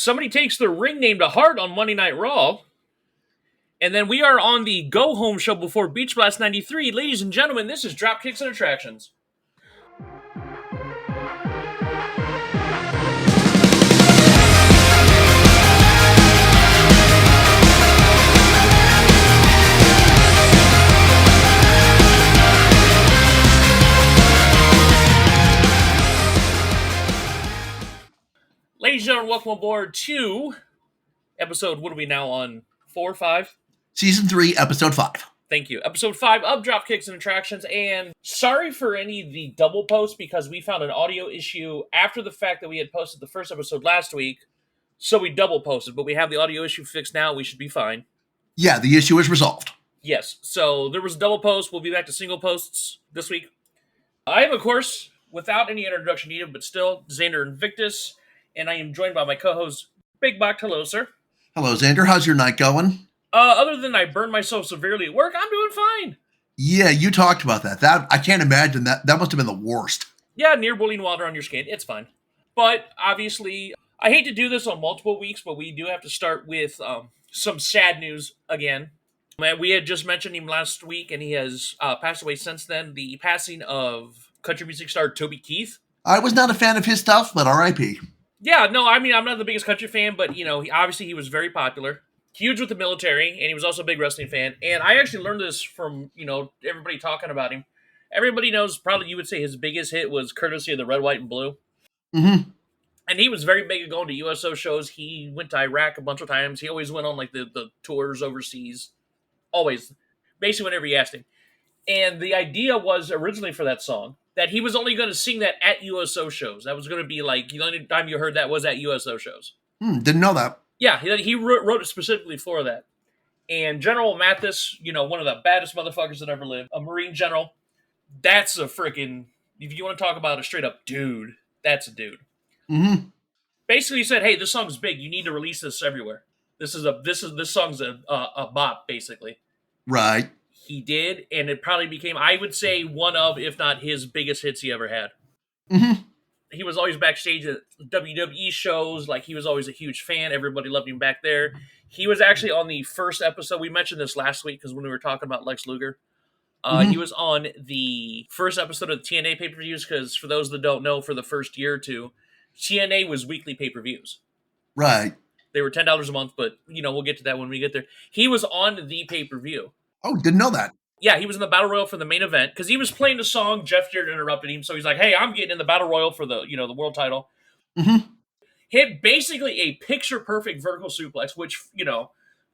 Somebody takes their ring name to heart on Monday Night Raw. And then we are on the go-home show before Beach Blast 93. Ladies and gentlemen, this is Dropkicks and Attractions. Ladies and gentlemen, welcome aboard to episode, what are we now on? 4 or 5? Season 3, Episode 5. Thank you. Episode 5 of Dropkicks and Attractions. And sorry for any of the double posts because we found an audio issue after the fact that we had posted the first episode last week. So we double posted, but we have the audio issue fixed now. We should be fine. Yeah, the issue is resolved. Yes. So there was a double post. We'll be back to single posts this week. I am, of course, without any introduction needed, but still, Xander Invictus. And I am joined by my co-host, Big Bach. Hello, sir. Hello, Xander. How's your night going? Other than I burned myself severely at work, I'm doing fine. Yeah, you talked about that. That I can't imagine that. That must have been the worst. Yeah, near boiling water on your skin. It's fine. But, obviously, I hate to do this on multiple weeks, but we do have to start with some sad news again. We had just mentioned him last week, and he has passed away since then. The passing of country music star Toby Keith. I was not a fan of his stuff, but R.I.P. Yeah, no, I mean, I'm not the biggest country fan, but, he was very popular. Huge with the military, and he was also a big wrestling fan. And I actually learned this from, everybody talking about him. Everybody knows, probably you would say his biggest hit was courtesy of the Red, White, and Blue. Mm-hmm. And he was very big at going to USO shows. He went to Iraq a bunch of times. He always went on, the tours overseas. Always. Basically, whenever you asked him. And the idea was, originally for that song, that he was only going to sing that at USO shows. That was going to be, the only time you heard that was at USO shows. Didn't know that. Yeah, he wrote it specifically for that. And General Mathis, one of the baddest motherfuckers that ever lived, a Marine general, that's a freaking, if you want to talk about a straight up dude, that's a dude. Mm-hmm. Basically, he said, hey, this song's big. You need to release this everywhere. This song's a bop, basically. Right. He did, and it probably became, I would say, one of, if not his biggest hits he ever had. Mm-hmm. He was always backstage at WWE shows. He was always a huge fan. Everybody loved him back there. He was actually on the first episode. We mentioned this last week because when we were talking about Lex Luger. He was on the first episode of the TNA pay-per-views because for those that don't know, for the first year or two, TNA was weekly pay-per-views. Right. They were $10 a month, but, we'll get to that when we get there. He was on the pay-per-view. Oh, didn't know that. Yeah, he was in the Battle Royal for the main event because he was playing the song. Jeff Jarrett interrupted him, so he's like, hey, I'm getting in the Battle Royal for the, the world title. Mm-hmm. Hit basically a picture-perfect vertical suplex, which,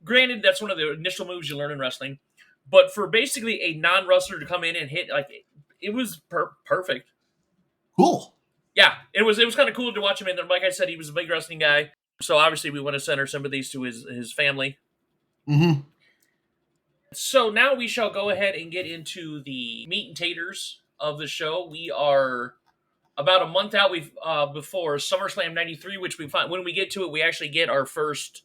granted, that's one of the initial moves you learn in wrestling. But for basically a non-wrestler to come in and hit, it was perfect. Cool. Yeah, it was kind of cool to watch him in there. Like I said, he was a big wrestling guy. So obviously we want to send our sympathies to his family. Mm-hmm. So now we shall go ahead and get into the meat and taters of the show. We are about a month out before SummerSlam 93, which we find when we get to it, we actually get our first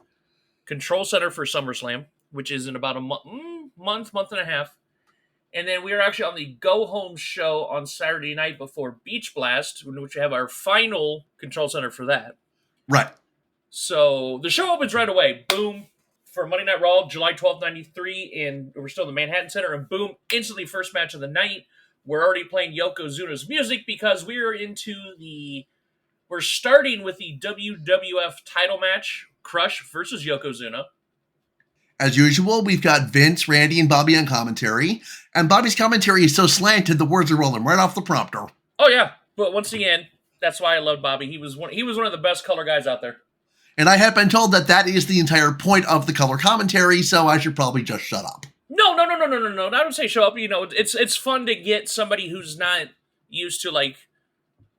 control center for SummerSlam, which is in about a month and a half. And then we are actually on the go-home show on Saturday night before Beach Blast, which we have our final control center for that. Right. So the show opens right away. Boom. For Monday Night Raw, July 12th, 93, and we're still in the Manhattan Center, and boom, instantly first match of the night. We're already playing Yokozuna's music because we're starting with the WWF title match, Crush versus Yokozuna. As usual, we've got Vince, Randy, and Bobby on commentary, and Bobby's commentary is so slanted, the words are rolling right off the prompter. Oh, yeah, but once again, that's why I love Bobby. He was one of the best color guys out there. And I have been told that is the entire point of the color commentary, so I should probably just shut up. No. I don't say show up. It's fun to get somebody who's not used to,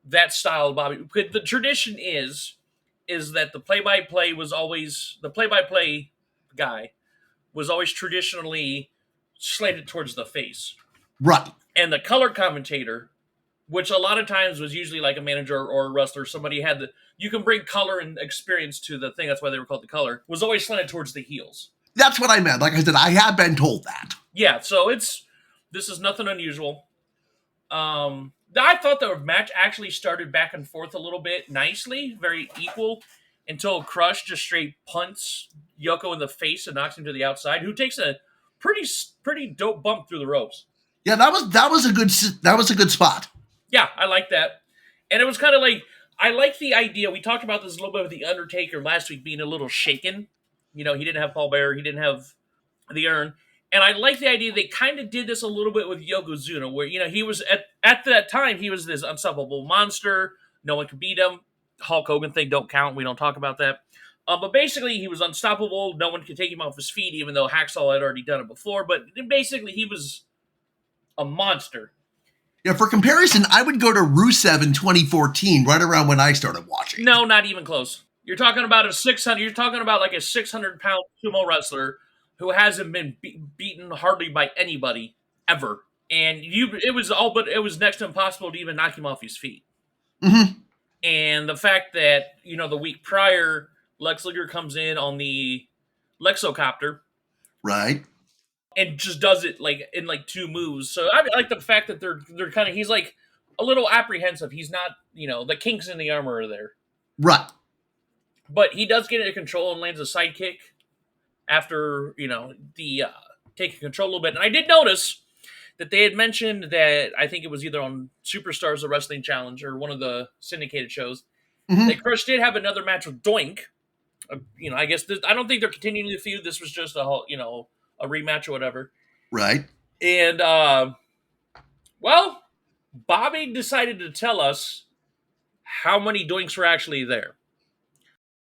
that style of Bobby. The tradition is that the play-by-play guy was always traditionally slated towards the face. Right. And the color commentator, which a lot of times was usually like a manager or a wrestler, somebody you can bring color and experience to the thing, that's why they were called the color, was always slanted towards the heels. That's what I meant. Like I said, I have been told that. Yeah, so this is nothing unusual. I thought the match actually started back and forth a little bit nicely, very equal. until Crush just straight punts Yoko in the face and knocks him to the outside, who takes a pretty dope bump through the ropes. Yeah, that was a good spot. Yeah, I like that. And it was kind of like, I like the idea. We talked about this a little bit with The Undertaker last week being a little shaken. He didn't have Paul Bearer, he didn't have the urn. And I like the idea they kind of did this a little bit with Yokozuna, where, he was at that time, he was this unstoppable monster. No one could beat him. Hulk Hogan thing don't count. We don't talk about that. But basically, he was unstoppable. No one could take him off his feet, even though Hacksaw had already done it before. But basically, he was a monster. Yeah, for comparison, I would go to Rusev in 2014, right around when I started watching. No, not even close. You're talking about a 600. You're talking about like a 600-pound sumo wrestler who hasn't been beaten hardly by anybody ever, and it was next to impossible to even knock him off his feet. Mm-hmm. And the fact that the week prior, Lex Luger comes in on the Lexocopter, right, and just does it like in like 2 moves. So I like the fact that they're kind of, he's like a little apprehensive. He's not, the kinks in the armor are there. Right. But he does get into control and lands a sidekick after, the taking control a little bit. And I did notice that they had mentioned that, I think it was either on Superstars the Wrestling Challenge or one of the syndicated shows, that Crush did have another match with Doink. I guess I don't think they're continuing the feud. This was just a rematch or whatever. Right. And, Bobby decided to tell us how many Doinks were actually there.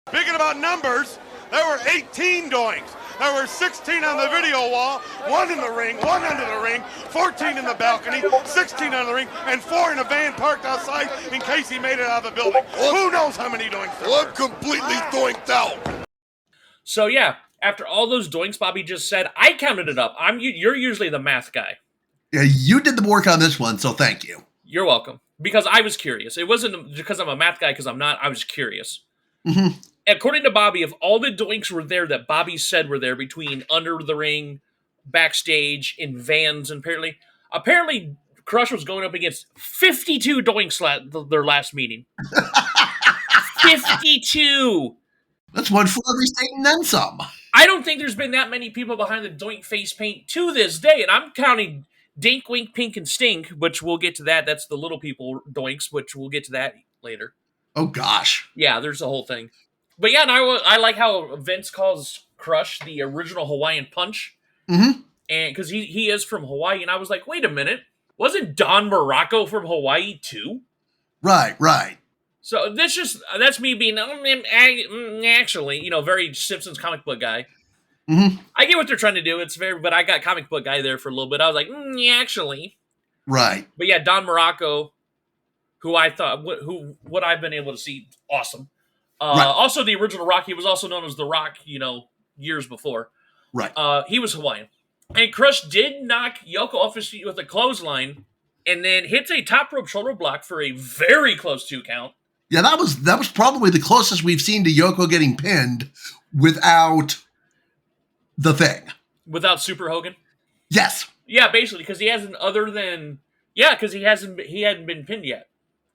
Speaking about numbers, there were 18 Doinks. There were 16 on the video wall, 1 in the ring, 1 under the ring, 14 in the balcony, 16 on the ring, and 4 in a van parked outside in case he made it out of the building. Who knows how many Doinks there were? I'm completely doinked out. So yeah, after all those Doinks Bobby just said, I counted it up. You're usually the math guy. Yeah, you did the work on this one, so thank you. You're welcome. Because I was curious. It wasn't because I'm a math guy, because I'm not. I was curious. Mm-hmm. According to Bobby, if all the Doinks were there that Bobby said were there between under the ring, backstage, in vans, and apparently Crush was going up against 52 Doinks their last meeting. 52! That's one for every state and then some. I don't think there's been that many people behind the Doink face paint to this day, and I'm counting Dink, Wink, Pink, and Stink, which we'll get to that. That's the little people Doinks, which we'll get to that later. Oh, gosh. Yeah, there's the whole thing. But yeah, and I like how Vince calls Crush the original Hawaiian Punch. Mm-hmm. And because he is from Hawaii, and I was like, wait a minute, wasn't Don Morocco from Hawaii too? Right. So that's me being actually, very Simpsons comic book guy. Mm-hmm. I get what they're trying to do. But I got comic book guy there for a little bit. I was like, actually. Right. But yeah, Don Morocco, who I thought, what I've been able to see, awesome. Right. Also, the original Rock, he was also known as The Rock, years before. Right. He was Hawaiian. And Crush did knock Yoko off his feet with a clothesline and then hits a top rope shoulder block for a very close 2 count. Yeah, that was probably the closest we've seen to Yoko getting pinned without the thing. Without Super Hogan? Yes. Yeah, basically, because he hadn't been pinned yet.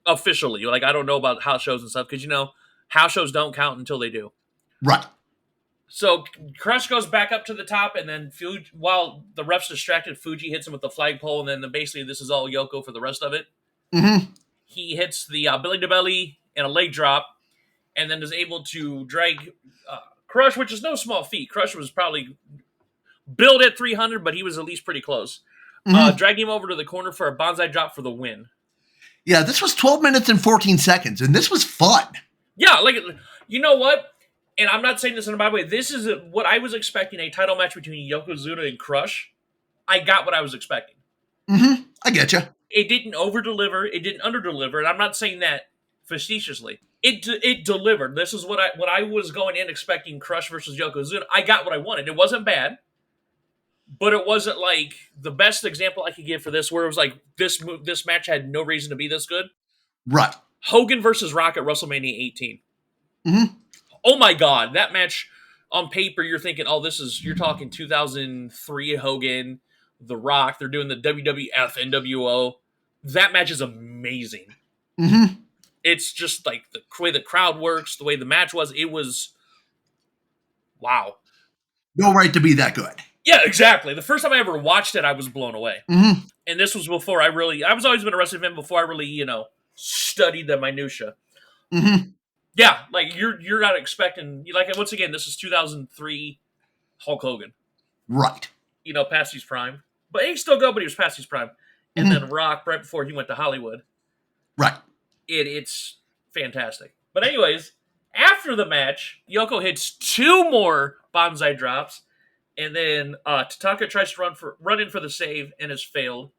Officially. Like, I don't know about house shows and stuff, because, house shows don't count until they do. Right. So Crush goes back up to the top, and then while the ref's distracted, Fuji hits him with the flagpole, and then basically this is all Yoko for the rest of it. Mm-hmm. He hits the belly to belly and a leg drop, and then is able to drag Crush, which is no small feat. Crush was probably billed at 300, but he was at least pretty close. Mm-hmm. Drag him over to the corner for a bonsai drop for the win. Yeah, this was 12 minutes and 14 seconds, and this was fun. Yeah, like, you know what? And I'm not saying this in a bad way. This is what I was expecting, a title match between Yokozuna and Crush. I got what I was expecting. Mm-hmm. I get you. It didn't over-deliver. It didn't under-deliver. And I'm not saying that facetiously. It delivered. This is what I was going in expecting Crush versus Yokozuna. I got what I wanted. It wasn't bad. But it wasn't like the best example I could give for this, where it was like this match had no reason to be this good. Right. Hogan versus Rock at WrestleMania 18. Mm-hmm. Oh my God, that match on paper, you're thinking, you're talking 2003 Hogan, The Rock. They're doing the WWF NWO. That match is amazing. Mm-hmm. It's just like the way the crowd works, the way the match was. It was wow. No right to be that good. Yeah, exactly. The first time I ever watched it, I was blown away. Mm-hmm. And this was before I was always been a wrestling fan before I really, studied the minutia. Mm-hmm. Yeah, like you're not expecting, like, once again, this is 2003 Hulk Hogan. Right. Past his prime. But he still go, but he was past his prime. And then Rock right before he went to Hollywood. Right. It's fantastic. But anyways, after the match, Yoko hits 2 more bonsai drops, and then Tatanka tries to run in for the save and has failed.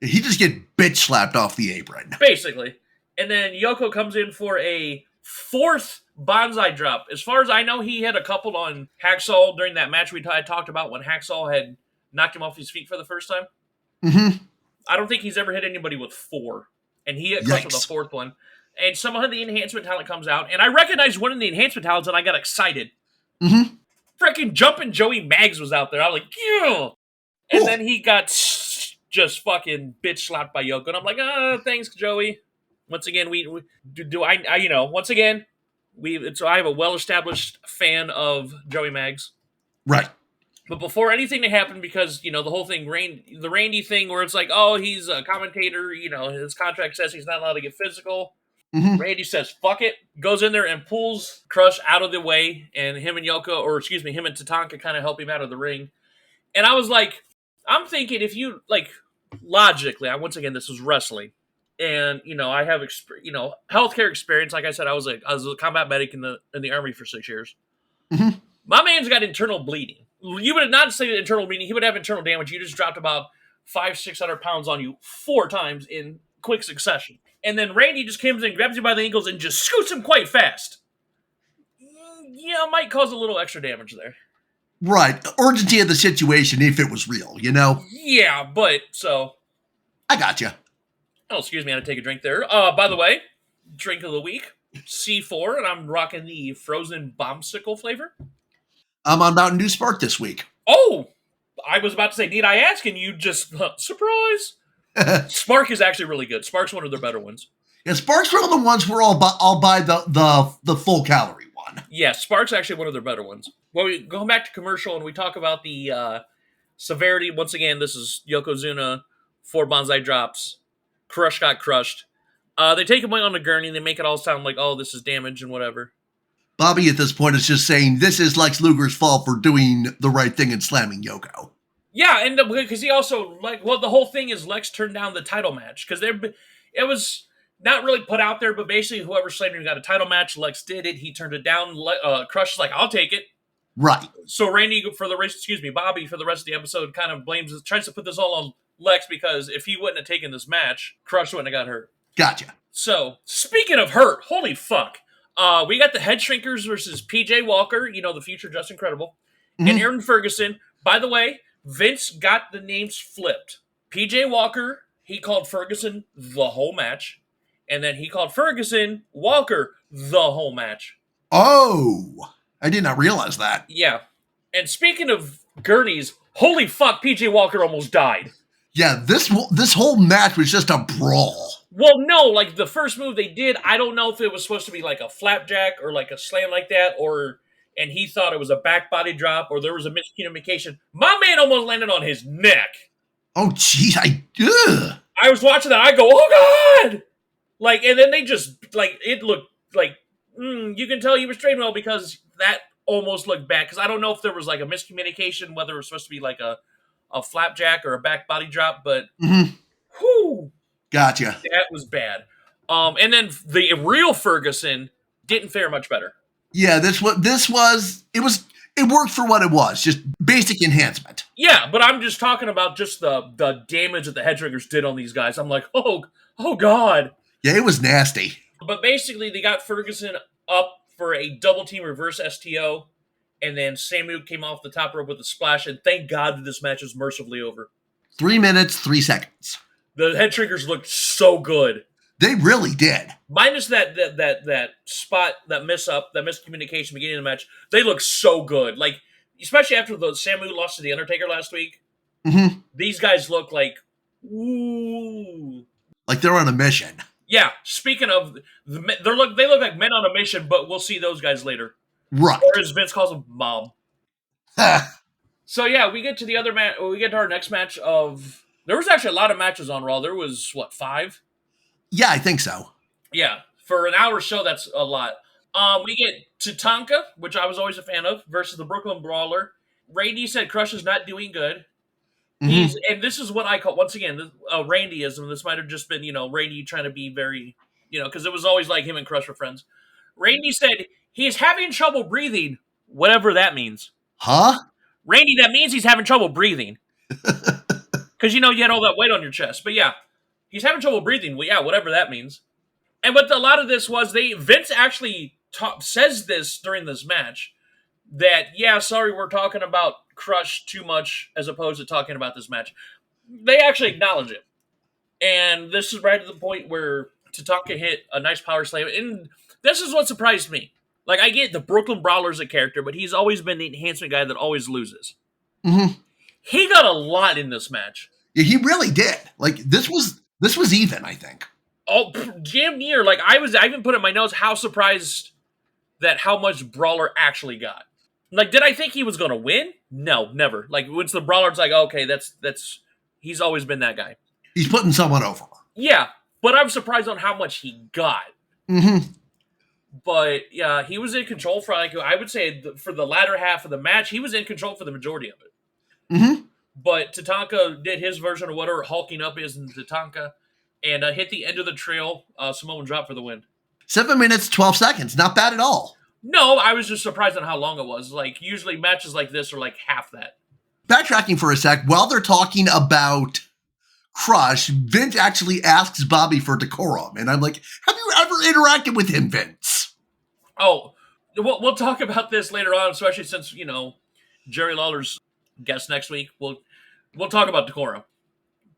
He just get bitch slapped off the apron. Basically. And then Yoko comes in for a 4th bonsai drop. As far as I know, he had a couple on Hacksaw during that match we talked about when Hacksaw had knocked him off his feet for the first time. Mm-hmm. I don't think he's ever hit anybody with 4. And he hit Crush with the 4th one. And somehow the enhancement talent comes out. And I recognized one of the enhancement talents and I got excited. Mm-hmm. Freaking Jumpin' Joey Maggs was out there. I was like, yeah. And then he got just fucking bitch slapped by Yoko. And I'm like, thanks, Joey. Once again, I have a well-established fan of Joey Maggs. Right. But before anything to happen, because, the whole thing, the Randy thing where it's like, oh, he's a commentator, his contract says he's not allowed to get physical. Mm-hmm. Randy says, fuck it, goes in there and pulls Crush out of the way, and him and Tatanka kind of help him out of the ring. And I was like, I'm thinking if you, like, logically, once again, this is wrestling. And, I have, healthcare experience. Like I said, I was a combat medic in the Army for 6 years. Mm-hmm. My man's got internal bleeding. You would not say internal bleeding. He would have internal damage. You just dropped about 500-600 pounds on you 4 times in quick succession. And then Randy just comes in, grabs you by the ankles, and just scoots him quite fast. Yeah, might cause a little extra damage there. Right. Urgency of the situation if it was real, Yeah, but so... I got you. Oh, excuse me, I had to take a drink there. By the way, drink of the week, C4, and I'm rocking the frozen bombsicle flavor. I'm on Mountain Dew Spark this week. Oh! I was about to say, need I ask? And you just, surprise! Spark is actually really good. Spark's one of their better ones. Yeah, Spark's one of the ones where I'll buy the full calorie one. Yeah, Spark's actually one of their better ones. Well, we go back to commercial and we talk about the severity. Once again, this is Yokozuna, 4 bonsai drops. Crush got crushed. They take him away on the gurney and they make it all sound like, oh, this is damage and whatever. Bobby at this point is just saying this is Lex Luger's fault for doing the right thing and slamming Yoko. Yeah, and because he also, the whole thing is Lex turned down the title match. Because it was not really put out there, but basically whoever slammed him got a title match. Lex did it. He turned it down. Crush is like, I'll take it. Right. So Bobby for the rest of the episode kind of tries to put this all on Lex because if he wouldn't have taken this match, Crush wouldn't have got hurt. Gotcha. So, speaking of hurt, holy fuck. We got the Head Shrinkers versus PJ Walker, the future Just Incredible, and Aaron Ferguson. By the way, Vince got the names flipped. PJ Walker, he called Ferguson the whole match, and then he called Ferguson Walker the whole match. Oh, I did not realize that. Yeah. And speaking of gurneys, holy fuck, PJ Walker almost died. Yeah, this whole match was just a brawl. Well, no, like the first move they did, I don't know if it was supposed to be like a flapjack or like a slam like that, and he thought it was a back body drop or there was a miscommunication. My man almost landed on his neck. Oh, jeez, I was watching that, I go, oh god! Like, and then they just, like, it looked like, you can tell he was trained well because that almost looked bad, because I don't know if there was like a miscommunication, whether it was supposed to be like a flapjack or a back body drop, but whew. Gotcha. That was bad. And then the real Ferguson didn't fare much better. Yeah, it worked for what it was, just basic enhancement. Yeah, but I'm just talking about just the damage that the head triggers did on these guys. I'm like, oh god. Yeah, it was nasty. But basically, they got Ferguson up for a double team reverse STO, and then Samu came off the top rope with a splash, and thank God that this match is mercifully over. 3 minutes, 3 seconds. The head triggers looked so good. They really did. Minus that spot, that miscommunication beginning of the match, they look so good. Like, especially after the Samu lost to The Undertaker last week, these guys look like, ooh. Like they're on a mission. Yeah, speaking of, they look like men on a mission, but we'll see those guys later. Right. Or as Vince calls them, mom. So yeah, we get to the other match. We get to our next match of. There was actually a lot of matches on Raw. There was what, 5? Yeah, I think so. Yeah, for an hour show, that's a lot. We get Tatanka, which I was always a fan of, versus the Brooklyn Brawler. Randy said Crush is not doing good. Mhm. And this is what I call, once again, Randyism. This might have just been, Randy trying to be very, because it was always like him and Crush were friends. Randy said he's having trouble breathing, whatever that means. Huh? Randy, that means he's having trouble breathing. Because, you had all that weight on your chest. But yeah, he's having trouble breathing. Well, yeah, whatever that means. And what a lot of this was, Vince actually says this during this match, that, yeah, sorry, we're talking about Crush too much as opposed to talking about this match. They actually acknowledge it. And this is right at the point where Tatanka hit a nice power slam. And this is what surprised me. Like, I get the Brooklyn Brawler's a character, but he's always been the enhancement guy that always loses. Mm-hmm. He got a lot in this match. Yeah, he really did. Like, this was even, I think. Oh, damn near. Like, I even put in my notes how surprised that how much Brawler actually got. Like, did I think he was going to win? No, never. Like, once the Brawler's like, okay, that's he's always been that guy. He's putting someone over. Yeah, but I'm surprised on how much he got. Mm-hmm. But, yeah, he was in control for, like, I would say for the latter half of the match, he was in control for the majority of it. Mm-hmm. But Tatanka did his version of whatever hulking up is in Tatanka and hit the end of the trail, Samoan drop for the win. 7 minutes, 12 seconds. Not bad at all. No, I was just surprised on how long it was. Like, usually matches like this are like half that. Backtracking for a sec, while they're talking about Crush, Vince actually asks Bobby for decorum. And I'm like, have you ever interacted with him, Vince? Oh, we'll talk about this later on, especially since, Jerry Lawler's guest next week. We'll talk about decorum.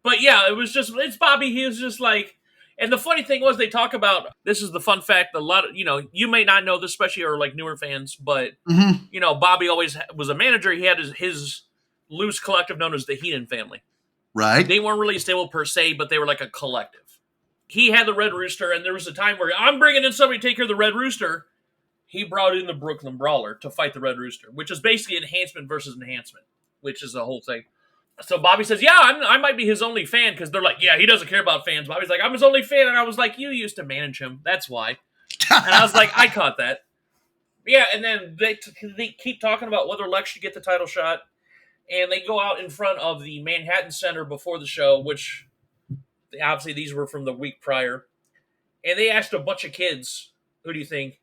But yeah, it's Bobby. He was just like, and the funny thing was they talk about, this is the fun fact, a lot of, you may not know this, especially or like newer fans, but, Bobby always was a manager. He had his loose collective known as the Heenan family. Right. They weren't really stable per se, but they were like a collective. He had the Red Rooster, and there was a time where I'm bringing in somebody to take care of the Red Rooster. He brought in the Brooklyn Brawler to fight the Red Rooster, which is basically enhancement versus enhancement, which is the whole thing. So Bobby says, yeah, I might be his only fan, because they're like, yeah, he doesn't care about fans. Bobby's like, I'm his only fan. And I was like, you used to manage him. That's why. And I was like, I caught that. Yeah, and then they keep talking about whether Lex should get the title shot. And they go out in front of the Manhattan Center before the show, which obviously these were from the week prior. And they asked a bunch of kids, who do you think?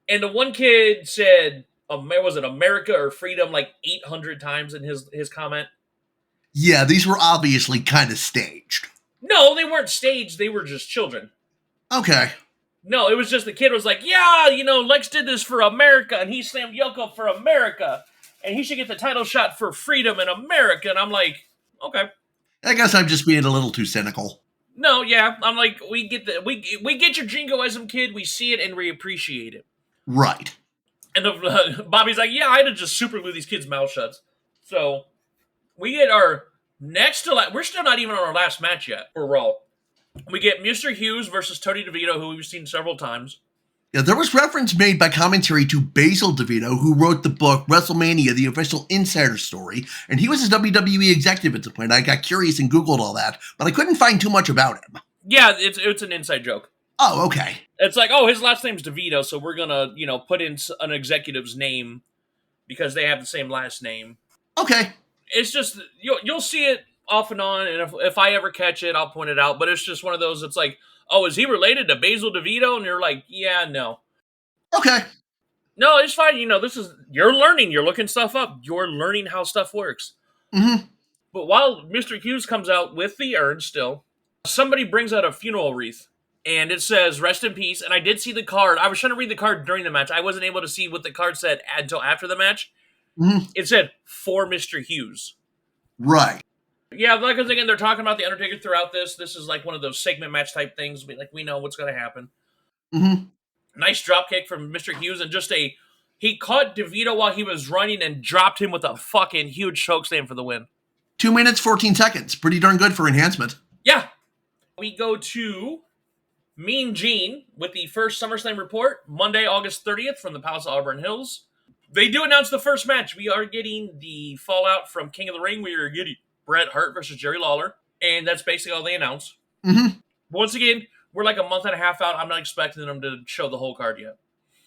And the one kid said, was it America or freedom, like 800 times in his comment. Yeah, these were obviously kind of staged. No, they weren't staged. They were just children. Okay. No, it was just the kid was like, yeah, Lex did this for America, and he slammed Yoko for America, and he should get the title shot for freedom in America. And I'm like, okay. I guess I'm just being a little too cynical. No, yeah. I'm like, we get your jingoism, kid. We see it and we appreciate it. Right. And Bobby's like, yeah, I had to just super glue these kids' mouth shut. So we get our next to last. We're still not even on our last match yet for Raw. We get Mr. Hughes versus Tony DeVito, who we've seen several times. Yeah, there was reference made by commentary to Basil DeVito, who wrote the book WrestleMania, the official insider story, and he was a WWE executive at the point. I got curious and Googled all that, but I couldn't find too much about him. Yeah, it's an inside joke. Oh, okay. It's like, oh, his last name's DeVito, so we're gonna, put in an executive's name because they have the same last name. Okay. It's just, you'll see it off and on, and if I ever catch it, I'll point it out, but it's just one of those, it's like, oh, is he related to Basil DeVito? And you're like, yeah, no. Okay. No, it's fine. You're learning. You're looking stuff up. You're learning how stuff works. Mm-hmm. But while Mr. Hughes comes out with the urn still, somebody brings out a funeral wreath. And it says, rest in peace. And I did see the card. I was trying to read the card during the match. I wasn't able to see what the card said until after the match. Mm-hmm. It said, for Mr. Hughes. Right. Yeah, like, because again, they're talking about The Undertaker throughout this. This is like one of those segment match type things. We know what's going to happen. Mm-hmm. Nice drop kick from Mr. Hughes, and he caught DeVito while he was running and dropped him with a fucking huge chokeslam for the win. 2 minutes, 14 seconds. Pretty darn good for enhancement. Yeah. We go to Mean Gene with the first SummerSlam report, Monday, August 30th from the Palace of Auburn Hills. They do announce the first match. We are getting the fallout from King of the Ring. We are getting Bret Hart versus Jerry Lawler. And that's basically all they announce. Mm-hmm. Once again, we're like a month and a half out. I'm not expecting them to show the whole card yet.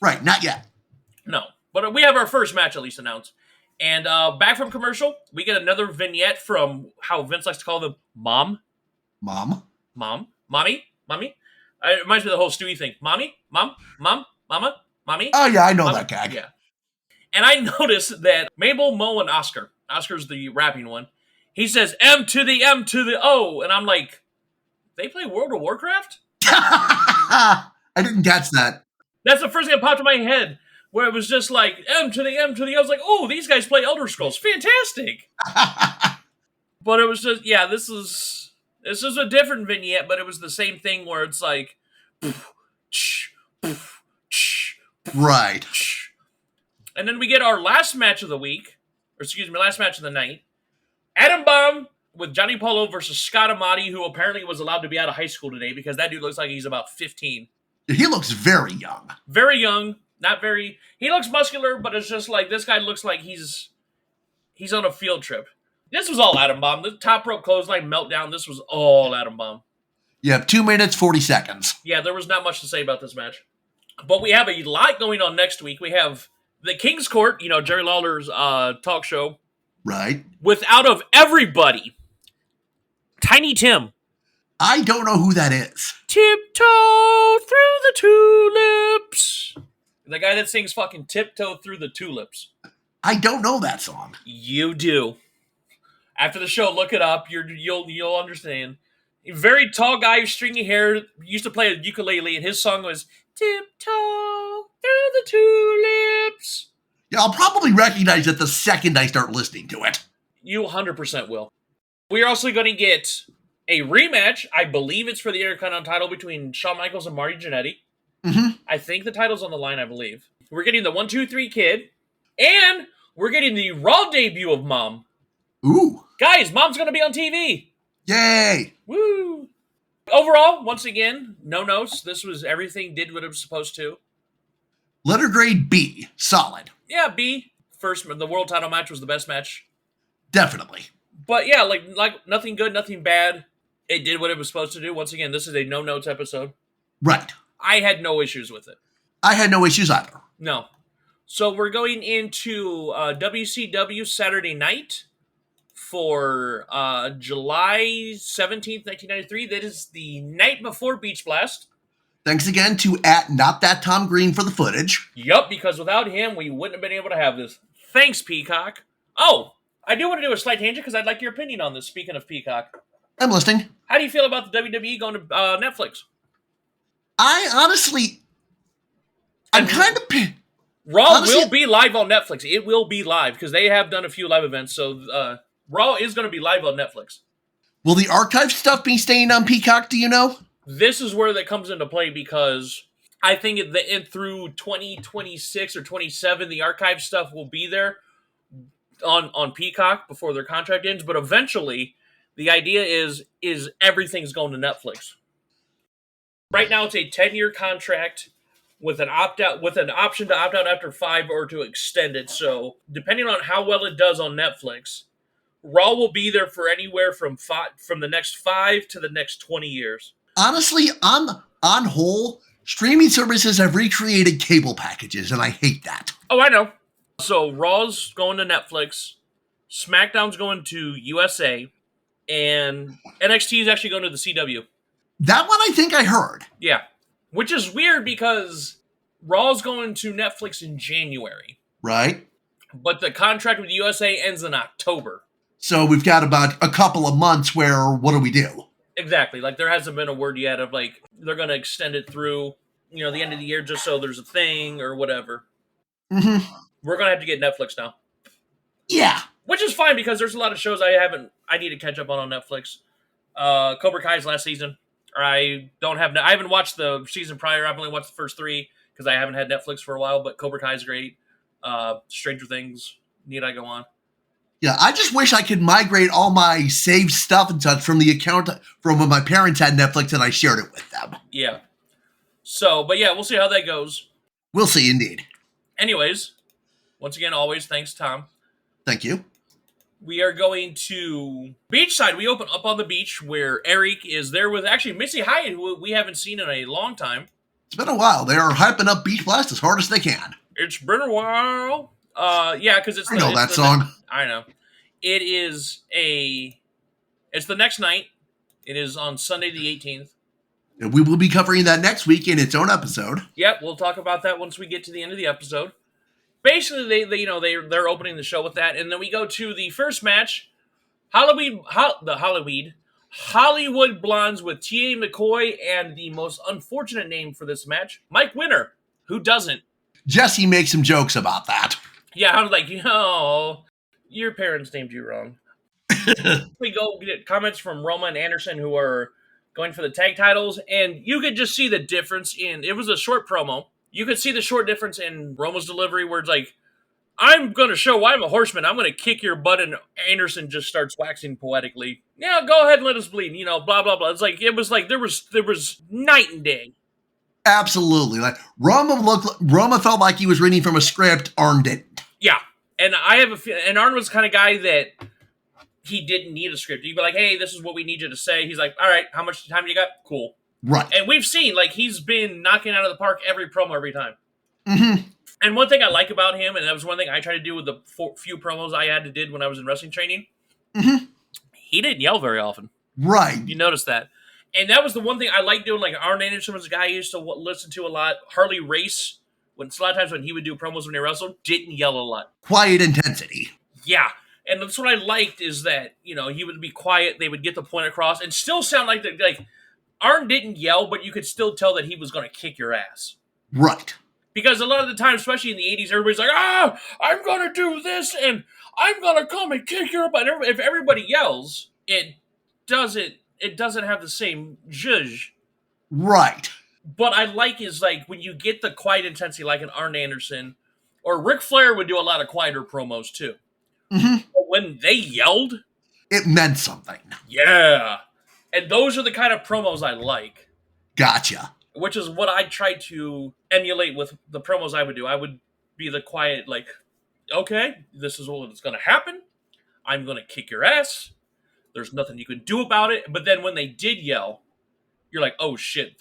Right, not yet. No. But we have our first match at least announced. And back from commercial, we get another vignette from how Vince likes to call them Mom. Mom? Mom? Mommy? Mommy? It reminds me of the whole Stewie thing. Mommy? Mom? Mom? Mama? Mommy? Oh, yeah, I know Mom? that gag. Yeah. And I noticed that Mabel, Mo, and Oscar's the rapping one, he says M to the M to the O. And I'm like, they play World of Warcraft? I didn't catch that. That's the first thing that popped in my head, where it was just like M to the M to the O. I was like, oh, these guys play Elder Scrolls. Fantastic. But it was just, yeah, this is a different vignette, but it was the same thing where it's like, Right. and then we get our last match of the week, or excuse me, last match of the night. Adam Bomb with Johnny Polo versus Scott Amati, who apparently was allowed to be out of high school today because that dude looks like he's about 15. He looks very young. Very young, not very. He looks muscular, but it's just like this guy looks like he's on a field trip. This was all Adam Bomb. The top rope clothesline meltdown. This was all Adam Bomb. You have 2 minutes, 40 seconds. Yeah, there was not much to say about this match. But we have a lot going on next week. We have the King's Court, Jerry Lawler's talk show. Right. With out of everybody, Tiny Tim. I don't know who that is. Tiptoe through the tulips. The guy that sings fucking Tiptoe Through the Tulips. I don't know that song. You do. After the show, look it up. You'll understand. A very tall guy, stringy hair, used to play a ukulele, and his song was Tiptoe Through the Tulips. Yeah, I'll probably recognize it the second I start listening to it. You 100% will. We're also going to get a rematch. I believe it's for the Intercontinental title between Shawn Michaels and Marty Jannetty. Mm-hmm. I think the title's on the line, I believe. We're getting the 1-2-3 Kid. And we're getting the Raw debut of Mom. Ooh. Guys, Mom's going to be on TV. Yay. Woo. Overall, once again, no notes. This was everything did what it was supposed to. Letter grade B. Solid. Yeah, B. First, the world title match was the best match. Definitely. But yeah, like nothing good, nothing bad. It did what it was supposed to do. Once again, this is a no notes episode. Right. I had no issues with it. I had no issues either. No. So we're going into WCW Saturday night for July 17th, 1993. That is the night before Beach Blast. Thanks again to @NotThatTomGreen for the footage. Yup, because without him, we wouldn't have been able to have this. Thanks, Peacock. Oh, I do want to do a slight tangent because I'd like your opinion on this, speaking of Peacock. I'm listening. How do you feel about the WWE going to Netflix? I'm kind of... Raw will be live on Netflix. It will be live because they have done a few live events. So Raw is going to be live on Netflix. Will the archive stuff be staying on Peacock, do you know? This is where that comes into play because I think through 2026 or 27, the archive stuff will be there on Peacock before their contract ends. But eventually, the idea is everything's going to Netflix. Right now, it's a 10-year contract with an option to opt out after 5 or to extend it. So, depending on how well it does on Netflix, Raw will be there for anywhere from the next 5 to the next 20 years. Honestly, on whole, streaming services have recreated cable packages, and I hate that. Oh, I know. So, Raw's going to Netflix, SmackDown's going to USA, and NXT is actually going to the CW. That one I think I heard. Yeah. Which is weird because Raw's going to Netflix in January. Right. But the contract with USA ends in October. So we've got about a couple of months where, what do we do? Exactly. Like, there hasn't been a word yet of, like, they're going to extend it through, the end of the year just so there's a thing or whatever. Mm-hmm. We're going to have to get Netflix now. Yeah. Which is fine because there's a lot of shows I need to catch up on Netflix. Cobra Kai's last season. I haven't watched the season prior. I've only watched the first 3 because I haven't had Netflix for a while, but Cobra Kai's great. Stranger Things, need I go on? Yeah, I just wish I could migrate all my saved stuff and such from the account from when my parents had Netflix and I shared it with them. Yeah. So, but yeah, we'll see how that goes. We'll see, indeed. Anyways, once again, always thanks, Tom. Thank you. We are going to beachside. We open up on the beach where Eric is there with actually Missy Hyatt, who we haven't seen in a long time. It's been a while. They are hyping up Beach Blast as hard as they can. It's been a while. Yeah, because I know that song. I know. It's the next night. It is on Sunday the 18th. And we will be covering that next week in its own episode. Yep, we'll talk about that once we get to the end of the episode. Basically, they're opening the show with that, and then we go to the first match, Hollywood Blondes with T.A. McCoy, and the most unfortunate name for this match, Mike Winner. Who doesn't? Jesse makes some jokes about that. Yeah, I was like, your parents named you wrong. We go get comments from Roma and Anderson, who are going for the tag titles, and you could just see the difference it was a short promo. You could see the short difference in Roma's delivery, where it's like, I'm going to show why I'm a horseman. I'm going to kick your butt, and Anderson just starts waxing poetically. Yeah, go ahead and let us bleed, blah, blah, blah. It's like, it was like there was night and day. Absolutely. Like Roma felt like he was reading from a script, Arn didn't. Yeah. And and Arn was the kind of guy that he didn't need a script. You'd be like, hey, this is what we need you to say. He's like, all right, how much time you got? Cool. Right. And we've seen, like, he's been knocking out of the park every promo every time. Mm-hmm. And one thing I like about him, and that was one thing I tried to do with the few promos I did when I was in wrestling training, he didn't yell very often. Right. You noticed that. And that was the one thing I liked doing. Like, Arn Anderson was a guy I used to listen to a lot. Harley Race, a lot of times when he would do promos when he wrestled, didn't yell a lot. Quiet intensity. Yeah. And that's what I liked is that, he would be quiet, they would get the point across, and still sound like Arn didn't yell, but you could still tell that he was going to kick your ass. Right. Because a lot of the time, especially in the 80s, everybody's like, I'm going to do this, and I'm going to come and kick your butt. If everybody yells, it doesn't have the same zhuzh. Right. But I like is, like, when you get the quiet intensity, like an Arn Anderson, or Ric Flair would do a lot of quieter promos, too. Mm-hmm. But when they yelled, it meant something. Yeah. And those are the kind of promos I like. Gotcha. Which is what I try to emulate with the promos I would do. I would be the quiet, like, okay, this is what's going to happen. I'm going to kick your ass. There's nothing you can do about it. But then when they did yell, you're like, oh, shit.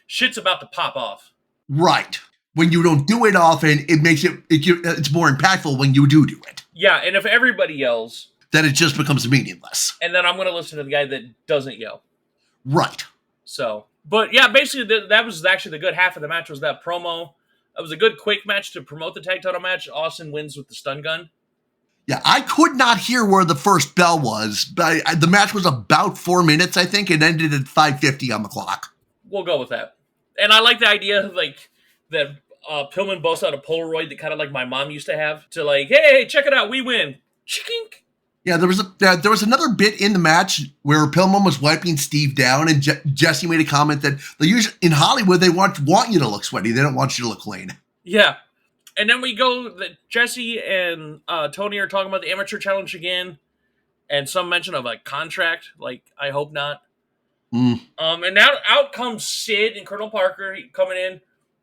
Shit's about to pop off. Right. When you don't do it often, it's more impactful when you do it. Yeah, and if everybody yells, then it just becomes meaningless. And then I'm going to listen to the guy that doesn't yell. Right. So, but yeah, basically that was actually the good half of the match was that promo. It was a good quick match to promote the tag title match. Austin wins with the stun gun. Yeah, I could not hear where the first bell was, but the match was about 4 minutes, I think, and ended at 5:50 on the clock. We'll go with that. And I like the idea of, like, that Pillman boasts out a Polaroid that kind of like my mom used to have to, like, hey, check it out, we win. Chink. Yeah, there was another bit in the match where Pillman was wiping Steve down, and Jesse made a comment that in Hollywood they want you to look sweaty, they don't want you to look clean. Yeah, and then we go that Jesse and Tony are talking about the amateur challenge again, and some mention of a contract. Like, I hope not. And now out comes Sid and Colonel Parker coming in.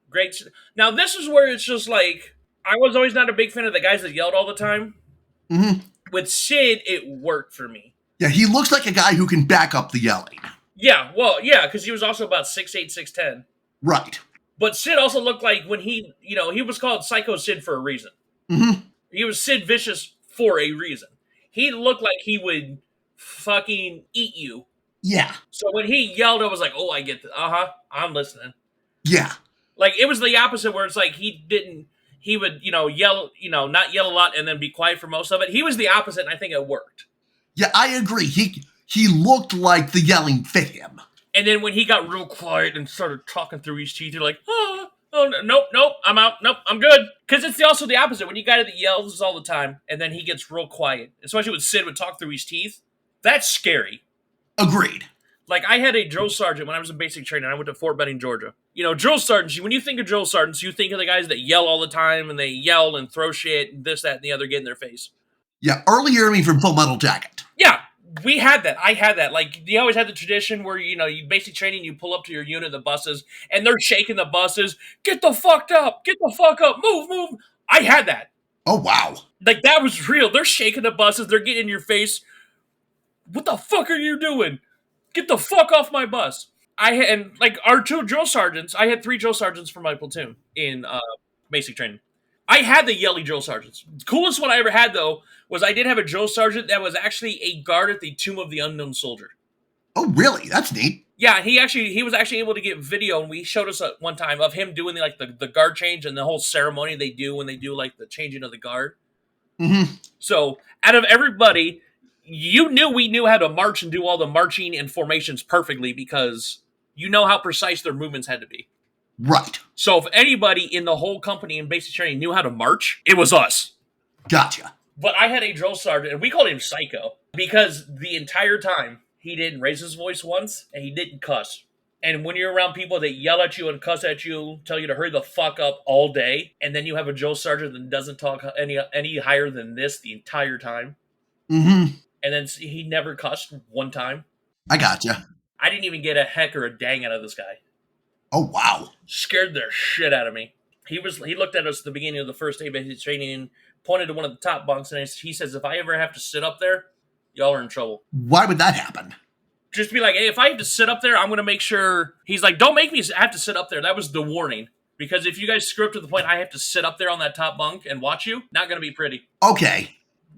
Great. Now this is where it's just like I was always not a big fan of the guys that yelled all the time. Mm-hmm. With Sid, it worked for me. Yeah, he looks like a guy who can back up the yelling. Yeah, well, yeah, because he was also about 6'8", 6'10". Right. But Sid also looked like when he was called Psycho Sid for a reason. Mm-hmm. He was Sid Vicious for a reason. He looked like he would fucking eat you. Yeah. So when he yelled, I was like, oh, I get this. I'm listening. Yeah. Like, it was the opposite where it's like he would, yell, not yell a lot and then be quiet for most of it. He was the opposite, and I think it worked. Yeah, I agree. He looked like the yelling fit him. And then when he got real quiet and started talking through his teeth, you're like, oh, nope, I'm out. Nope, I'm good. Because it's also the opposite. When you got it that yells all the time, and then he gets real quiet, especially when Sid would talk through his teeth, that's scary. Agreed. Like, I had a drill sergeant when I was in basic training. I went to Fort Benning, Georgia. Drill sergeants, when you think of drill sergeants, you think of the guys that yell all the time, and they yell and throw shit, and this, that, and the other get in their face. Yeah, Early Ermey from Full Metal Jacket. Yeah, We had that. I had that. Like, you always had the tradition where, you basic training, you pull up to your unit, the buses, and they're shaking the buses. Get the fuck up. Get the fuck up. Move, move. I had that. Oh, wow. Like, that was real. They're shaking the buses. They're getting in your face. What the fuck are you doing? Get the fuck off my bus. And like, our two drill sergeants, I had 3 drill sergeants for my platoon in basic training. I had the yelly drill sergeants. The coolest one I ever had, though, was I did have a drill sergeant that was actually a guard at the Tomb of the Unknown Soldier. Oh, really? That's neat. Yeah, he was actually able to get video, and we showed us one time of him doing the guard change and the whole ceremony they do when they do like the changing of the guard. Mm-hmm. So out of everybody, we knew how to march and do all the marching and formations perfectly because you know how precise their movements had to be. Right. So if anybody in the whole company in basic training knew how to march, it was us. Gotcha. But I had a drill sergeant, and we called him Psycho, because the entire time he didn't raise his voice once, and he didn't cuss. And when you're around people that yell at you and cuss at you, tell you to hurry the fuck up all day, and then you have a drill sergeant that doesn't talk any higher than this the entire time, mm-hmm. and then he never cussed one time. I gotcha. I didn't even get a heck or a dang out of this guy. Oh, wow. Scared the shit out of me. He looked at us at the beginning of the first day of his training and pointed to one of the top bunks, and he says, if I ever have to sit up there, y'all are in trouble. Why would that happen? Just be like, hey, if I have to sit up there, I'm going to make sure. He's like, don't make me have to sit up there. That was the warning. Because if you guys screw up to the point I have to sit up there on that top bunk and watch you, not going to be pretty. Okay.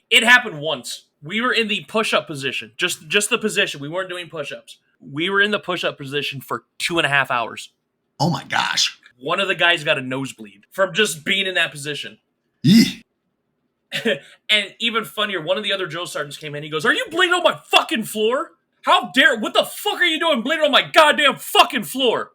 It happened once. We were in the push-up position. Just the position. We weren't doing push-ups. We were in the push-up position for 2.5 hours. Oh, my gosh. One of the guys got a nosebleed from just being in that position. Eeh. And even funnier, one of the other drill sergeants came in. He goes, are you bleeding on my fucking floor? How dare, what the fuck are you doing bleeding on my goddamn fucking floor?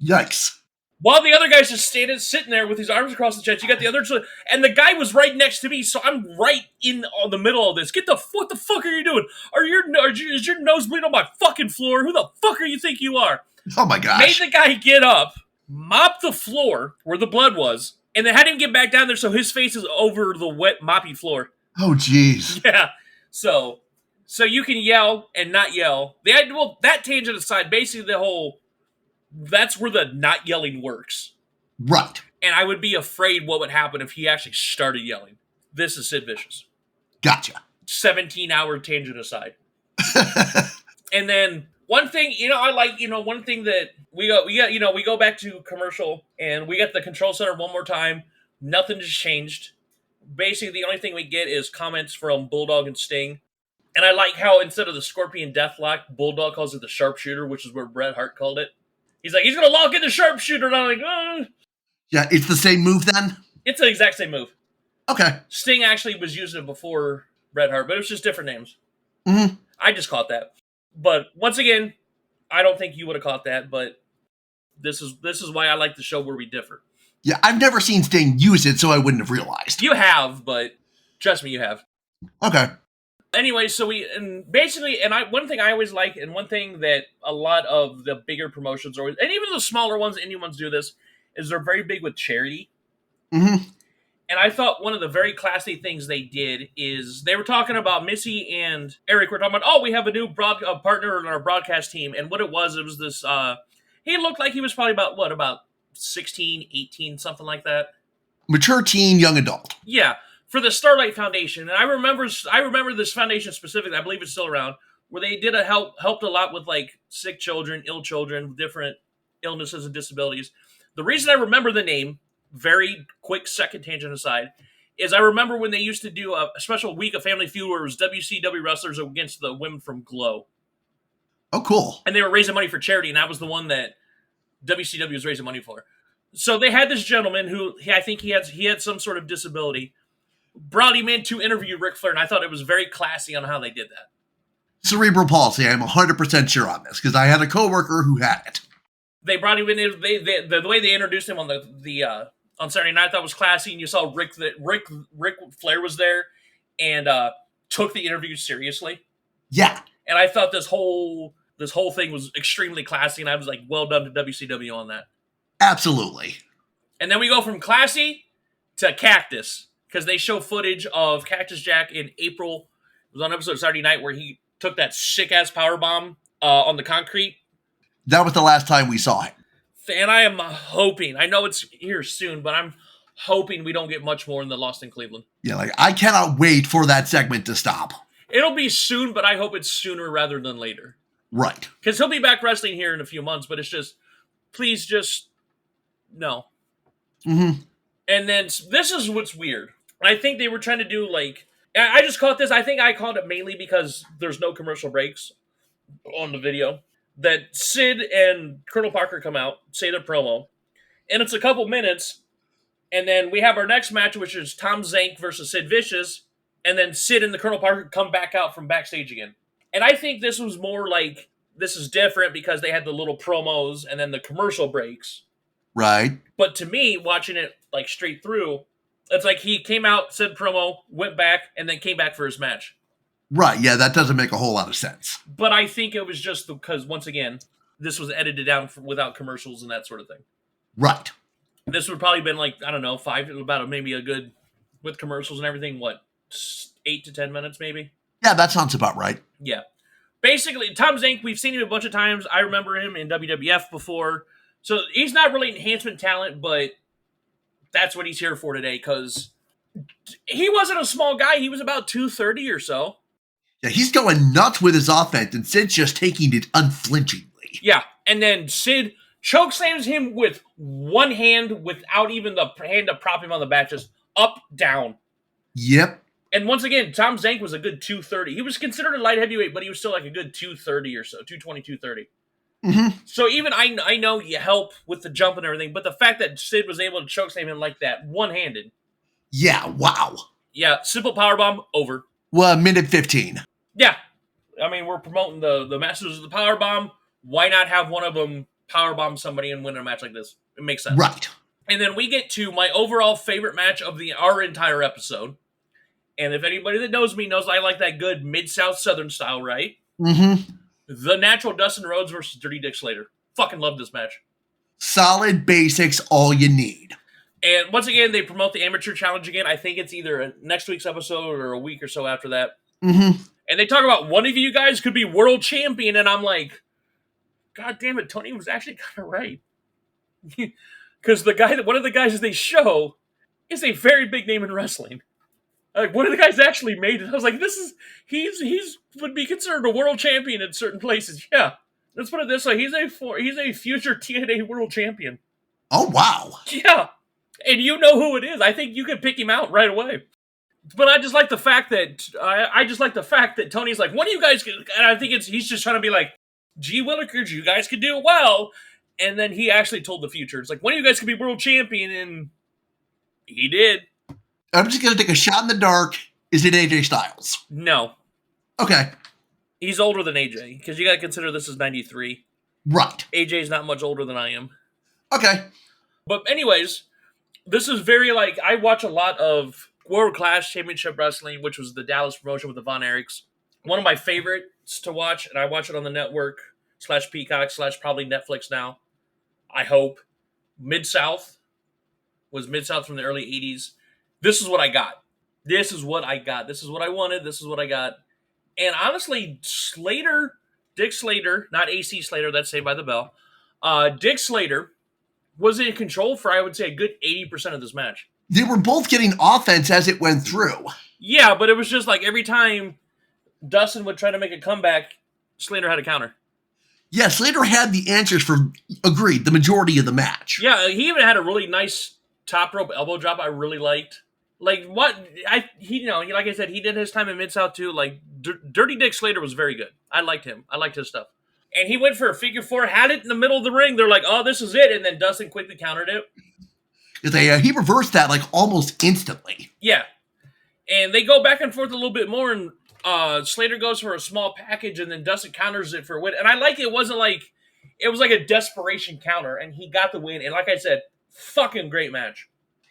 Yikes. While the other guy's just sitting there with his arms across the chest, you got the other, and the guy was right next to me, so I'm right in the middle of this. What the fuck are you doing? Is your nose bleeding on my fucking floor? Who the fuck are you think you are? Oh my gosh. Made the guy get up, mop the floor where the blood was, and then had him get back down there so his face is over the wet, moppy floor. Oh, jeez. Yeah. So you can yell and not yell. That tangent aside, basically that's where the not yelling works. Right. And I would be afraid what would happen if he actually started yelling. This is Sid Vicious. Gotcha. 17-hour tangent aside. And then one thing, I like, one thing that we go back to commercial and we got the control center one more time. Nothing has changed. Basically, the only thing we get is comments from Bulldog and Sting. And I like how instead of the Scorpion Deathlock, Bulldog calls it the Sharpshooter, which is where Bret Hart called it. He's like, he's going to lock in the Sharpshooter. And I'm like, Yeah, it's the same move then? It's the exact same move. Okay. Sting actually was using it before Bret Hart, but it was just different names. Mm-hmm. I just caught that. But once again, I don't think you would have caught that, but this is why I like the show where we differ. Yeah, I've never seen Sting use it, so I wouldn't have realized. You have, but trust me, you have. Okay. Anyway, so one thing I always like, and one thing that a lot of the bigger promotions and even the smaller ones, indie ones do this, is they're very big with charity. Mm-hmm. And I thought one of the very classy things they did is they were talking about Missy and Eric were talking about, we have a new partner in our broadcast team. And what it was this, he looked like he was probably about 16, 18, something like that. Mature teen, young adult. Yeah. For the Starlight Foundation, and I remember this foundation specifically. I believe it's still around, where they did helped a lot with like sick children, ill children, different illnesses and disabilities. The reason I remember the name, very quick second tangent aside, is I remember when they used to do a special week of Family Feud where it was WCW wrestlers against the women from Glow. Oh, cool! And they were raising money for charity, and that was the one that WCW was raising money for. So they had this gentleman who I think he had some sort of disability. Brought him in to interview Ric Flair, and I thought it was very classy on how they did that. Cerebral palsy, I'm 100% sure on this, because I had a coworker who had it. They brought him in, the way they introduced him on on Saturday night, I thought was classy, and you saw Ric Flair was there, and took the interview seriously. Yeah. And I thought this whole thing was extremely classy, and I was like, well done to WCW on that. Absolutely. And then we go from classy to Cactus. Because they show footage of Cactus Jack in April was on episode Saturday night where he took that sick-ass powerbomb on the concrete. That was the last time we saw him. And I am hoping, I know it's here soon, but I'm hoping we don't get much more in the Lost in Cleveland. Yeah, like, I cannot wait for that segment to stop. It'll be soon, but I hope it's sooner rather than later. Right. Because he'll be back wrestling here in a few months, but it's just, please just, no. Mm-hmm. And then, this is what's weird. I think they were trying to do, like, I just caught this, I think I called it mainly because there's no commercial breaks on the video, that Sid and Colonel Parker come out, say their promo, and it's a couple minutes, and then we have our next match, which is Tom Zank versus Sid Vicious, and then Sid and the Colonel Parker come back out from backstage again. And I think this was more like, this is different because they had the little promos and then the commercial breaks. Right. But to me, watching it like straight through, it's like he came out, said promo, went back, and then came back for his match. Right, yeah, that doesn't make a whole lot of sense. But I think it was just because, once again, this was edited down without commercials and that sort of thing. Right. This would probably been like, I don't know, maybe a good, with commercials and everything, 8 to 10 minutes maybe? Yeah, that sounds about right. Yeah. Basically, Tom Zank, we've seen him a bunch of times. I remember him in WWF before. So he's not really enhancement talent, but that's what he's here for today, because he wasn't a small guy. He was about 230 or so. Yeah, he's going nuts with his offense, and Sid's just taking it unflinchingly. Yeah, and then Sid chokeslams him with one hand without even the hand to prop him on the back, just up, down. Yep. And once again, Tom Zank was a good 230. He was considered a light heavyweight, but he was still like a good 230 or so, 220, 230. Mm-hmm. So even I know you help with the jump and everything, but the fact that Sid was able to chokeslam him like that, one-handed. Yeah, wow. Yeah, simple powerbomb, over. Well, minute 15. Yeah. I mean, we're promoting the Masters of the Powerbomb. Why not have one of them powerbomb somebody and win a match like this? It makes sense. Right. And then we get to my overall favorite match of our entire episode. And if anybody that knows me knows I like that good Mid-South Southern style, right? Mm-hmm. The Natural Dustin Rhodes versus Dirty Dick Slater. Fucking love this match. Solid basics, all you need. And once again, they promote the Amateur Challenge again. I think it's either next week's episode or a week or so after that. Mm-hmm. And they talk about one of you guys could be world champion, and I'm like, God damn it, Tony was actually kind of right. Because one of the guys they show is a very big name in wrestling. Like, one of the guys actually made it. I was like, he's would be considered a world champion in certain places. Yeah, let's put it this way: he's a future TNA world champion. Oh wow! Yeah, and you know who it is. I think you could pick him out right away. But I just like the fact that Tony's like, one of you guys, and I think he's just trying to be like, gee willikers, you guys could do it well. And then he actually told the future. It's like, one of you guys could be world champion, and he did. I'm just going to take a shot in the dark. Is it AJ Styles? No. Okay. He's older than AJ, because you got to consider this is 93. Right. AJ's not much older than I am. Okay. But anyways, this is very like, I watch a lot of World Class Championship Wrestling, which was the Dallas promotion with the Von Erichs. One of my favorites to watch, and I watch it on the network / Peacock / probably Netflix now. I hope. Mid-South was Mid-South from the early 80s. This is what I got. This is what I got. This is what I wanted. This is what I got. And honestly, Dick Slater, not AC Slater, that's Saved by the Bell. Dick Slater was in control for, I would say, a good 80% of this match. They were both getting offense as it went through. Yeah, but it was just like every time Dustin would try to make a comeback, Slater had a counter. Yeah, Slater had the answers for, agreed, the majority of the match. Yeah, he even had a really nice top rope elbow drop I really liked. Like, like I said, he did his time in Mid-South too. Like, Dirty Dick Slater was very good. I liked him. I liked his stuff. And he went for a figure four, had it in the middle of the ring. They're like, oh, this is it. And then Dustin quickly countered it. He reversed that like almost instantly. Yeah. And they go back and forth a little bit more, and Slater goes for a small package, and then Dustin counters it for a win. And I like it. It was like a desperation counter, and he got the win. And like I said, fucking great match.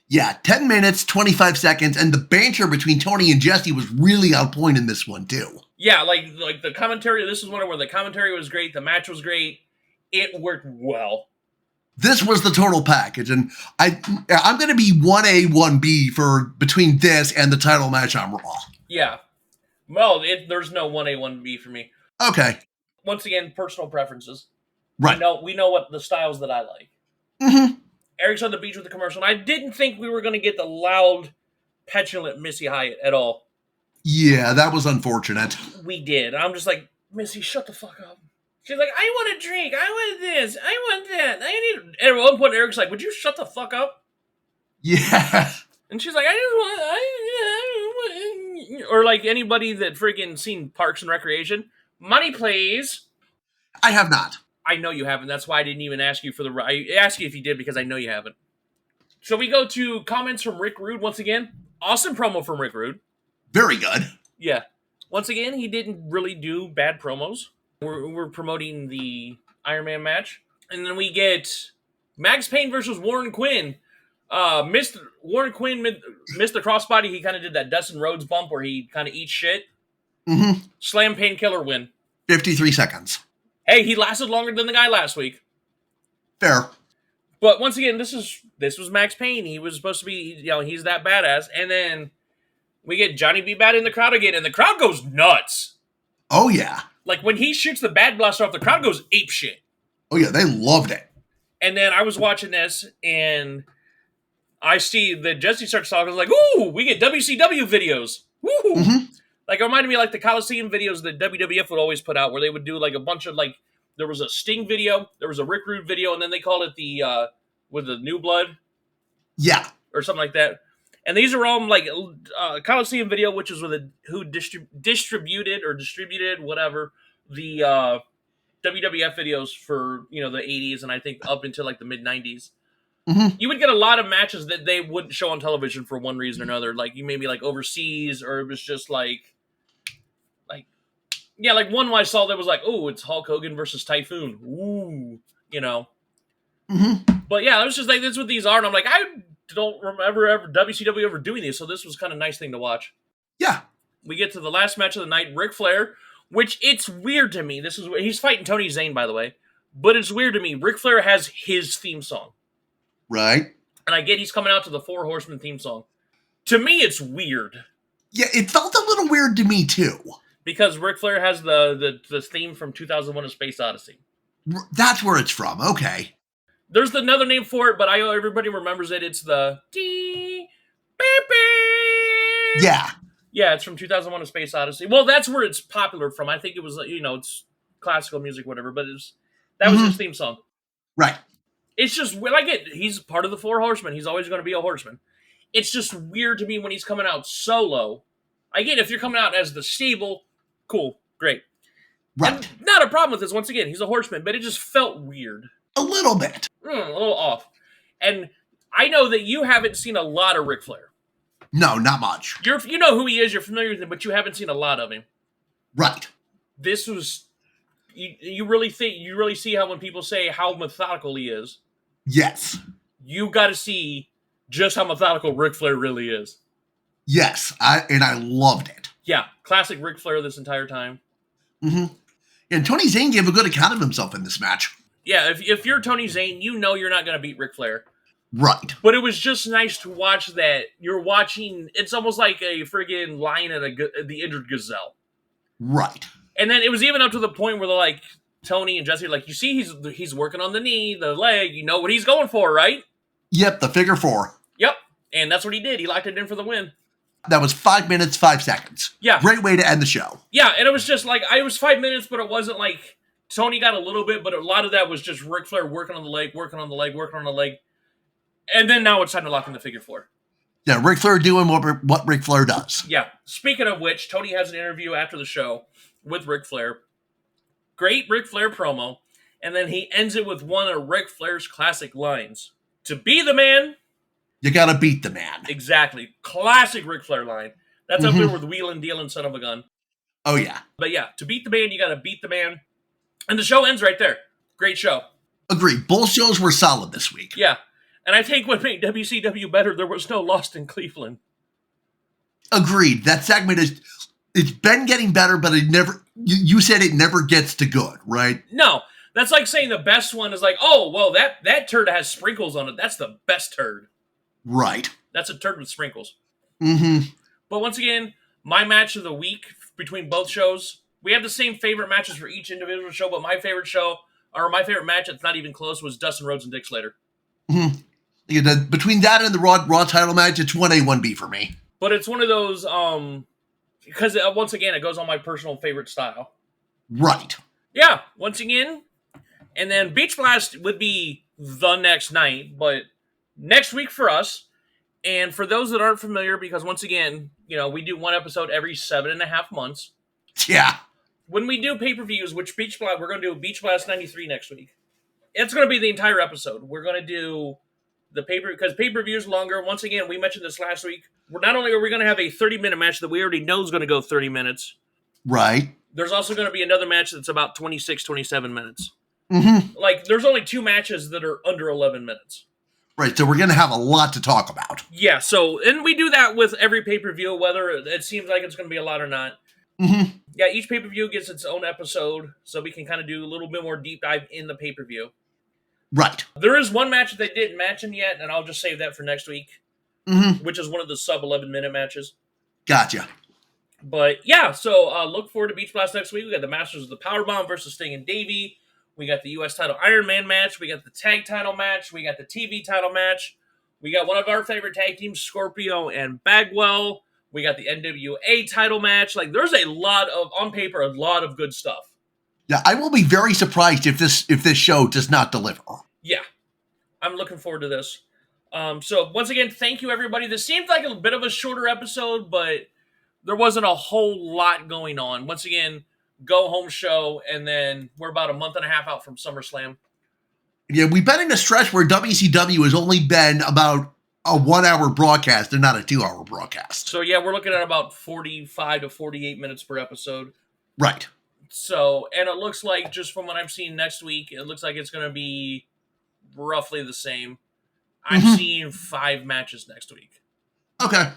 Yeah, 10 minutes, 25 seconds, and the banter between Tony and Jesse was really on point in this one, too. Yeah, like the commentary, this is one where the commentary was great, the match was great, it worked well. This was the total package, and I'm going to be 1A, 1B for between this and the title match on Raw. Yeah. Well, there's no 1A, 1B for me. Okay. Once again, personal preferences. Right. We know what the styles that I like. Mm-hmm. Eric's on the beach with the commercial, and I didn't think we were going to get the loud, petulant Missy Hyatt at all. Yeah, that was unfortunate. We did. I'm just like, Missy, shut the fuck up. She's like, I want a drink. I want this. I want that. I need. At one point, Eric's like, would you shut the fuck up? Yeah. And she's like, I just want. Or like anybody that freaking seen Parks and Recreation. Money, please. I have not. I know you haven't. That's why I didn't even ask you for the. I asked you if you did because I know you haven't. So we go to comments from Rick Rude once again. Awesome promo from Rick Rude. Very good. Yeah. Once again, he didn't really do bad promos. We're promoting the Iron Man match. And then we get Max Payne versus Warren Quinn. Warren Quinn missed the crossbody. He kind of did that Dustin Rhodes bump where he kind of eats shit. Mm-hmm. Slam Painkiller win. 53 seconds. Hey, he lasted longer than the guy last week. Fair. But once again, this was Max Payne. He was supposed to be, he's that badass. And then we get Johnny B. Bad in the crowd again, and the crowd goes nuts. Oh, yeah. Like, when he shoots the Bad Blaster off, the crowd goes apeshit. Oh, yeah, they loved it. And then I was watching this, and I see that Jesse starts talking. I was like, ooh, we get WCW videos. Woo! Mm-hmm. Like, it reminded me of, like, the Coliseum videos that WWF would always put out, where they would do, like, a bunch of, like, there was a Sting video, there was a Rick Rude video, and then they called it the, with the New Blood. Yeah. Or something like that. And these are all, like, Coliseum video, which is with who distributed, whatever, the WWF videos for, the 80s, and I think up until, like, the mid-90s. Mm-hmm. You would get a lot of matches that they wouldn't show on television for one reason or another. Like, you maybe, like, overseas, or it was just, like one I saw that was like, oh, it's Hulk Hogan versus Typhoon. Ooh, Mm-hmm. But yeah, it was just like, this is what these are. And I'm like, I don't remember WCW ever doing these, so this was kind of a nice thing to watch. Yeah. We get to the last match of the night, Ric Flair, which it's weird to me. He's fighting Tony Zane, by the way. But it's weird to me. Ric Flair has his theme song. Right. And I get he's coming out to the Four Horsemen theme song. To me, it's weird. Yeah, it felt a little weird to me, too. Because Ric Flair has the theme from 2001: A Space Odyssey. That's where it's from. Okay. There's another name for it, but everybody remembers it. It's the... Yeah. Yeah, it's from 2001: A Space Odyssey. Well, that's where it's popular from. I think it was, it's classical music, whatever, but that was his theme song. Right. It's just, he's part of the Four Horsemen. He's always going to be a horseman. It's just weird to me when he's coming out solo. I get if you're coming out as the stable, cool, great. Right. And not a problem with this, once again, he's a horseman, but it just felt weird. A little bit. A little off. And I know that you haven't seen a lot of Ric Flair. No, not much. You know who he is, you're familiar with him, but you haven't seen a lot of him. Right. This was... You really see how when people say how methodical he is. Yes. You got to see just how methodical Ric Flair really is. Yes, I loved it. Yeah, classic Ric Flair this entire time. Mm-hmm. And Tony Zane gave a good account of himself in this match. Yeah, if you're Tony Zane, you know you're not going to beat Ric Flair. Right. But it was just nice to watch that. You're watching, it's almost like a friggin' lion at the injured gazelle. Right. And then it was even up to the point where they're like, Tony and Jesse are like, you see he's working on the knee, the leg, you know what he's going for, right? Yep, the figure four. Yep, and that's what he did. He locked it in for the win. That was 5 minutes, 5 seconds. Yeah. Great way to end the show. Yeah, and it was just like, it was 5 minutes, but it wasn't like Tony got a little bit, but a lot of that was just Ric Flair working on the leg, working on the leg, working on the leg. And then now it's time to lock in the figure four. Yeah, Ric Flair doing what Ric Flair does. Yeah. Speaking of which, Tony has an interview after the show with Ric Flair. Great Ric Flair promo. And then he ends it with one of Ric Flair's classic lines. To be the man... You gotta beat the man. Exactly. Classic Ric Flair line. That's up there with wheelin' dealin' son of a gun. Oh, yeah. But yeah, to beat the man, you gotta beat the man. And the show ends right there. Great show. Agreed. Both shows were solid this week. Yeah. And I think what made WCW better, there was no Lost in Cleveland. Agreed. That segment it's been getting better, but it never, you said it never gets to good, right? No. That's like saying the best one is like, oh, well, that turd has sprinkles on it. That's the best turd. Right. That's a turd with sprinkles. Mm-hmm. But once again, my match of the week between both shows. We have the same favorite matches for each individual show, but my favorite match that's not even close was Dustin Rhodes and Dick Slater. Mm-hmm. Yeah, between that and the Raw title match, it's 1A, 1B for me. But it's one of those, because once again, it goes on my personal favorite style. Right. Yeah, once again. And then Beach Blast would be the next night, but next week for us. And for those that aren't familiar, because once again, we do one episode every 7.5 months. Yeah. When we do pay-per-views, which Beach Blast, we're going to do Beach Blast 93 next week. It's going to be the entire episode. We're going to do the because pay-per-view is longer. Once again, we mentioned this last week. Not only are we going to have a 30-minute match that we already know is going to go 30 minutes. Right. There's also going to be another match that's about 26, 27 minutes. Mm-hmm. Like, there's only 2 matches that are under 11 minutes. Right, so we're going to have a lot to talk about. Yeah, and we do that with every pay-per-view, whether it seems like it's going to be a lot or not. Mm-hmm. Yeah, each pay-per-view gets its own episode, so we can kind of do a little bit more deep dive in the pay-per-view. Right. There is one match that they didn't mention yet, and I'll just save that for next week, which is one of the sub-11-minute matches. Gotcha. But, yeah, so look forward to Beach Blast next week. We got the Masters of the Powerbomb versus Sting and Davey. We got the U.S. title Iron Man match. We got the tag title match. We got the TV title match. We got one of our favorite tag teams, Scorpio and Bagwell. We got the NWA title match. Like, there's on paper, a lot of good stuff. Yeah, I will be very surprised if this show does not deliver. Yeah, I'm looking forward to this. So, once again, thank you, everybody. This seemed like a bit of a shorter episode, but there wasn't a whole lot going on. Once again, go-home show, and then we're about a month and a half out from SummerSlam. Yeah, we've been in a stretch where WCW has only been about a 1-hour broadcast and not a 2-hour broadcast. So, yeah, we're looking at about 45 to 48 minutes per episode. Right. So, and it looks like, just from what I'm seeing next week, it looks like it's going to be roughly the same. I'm seeing 5 matches next week. Okay.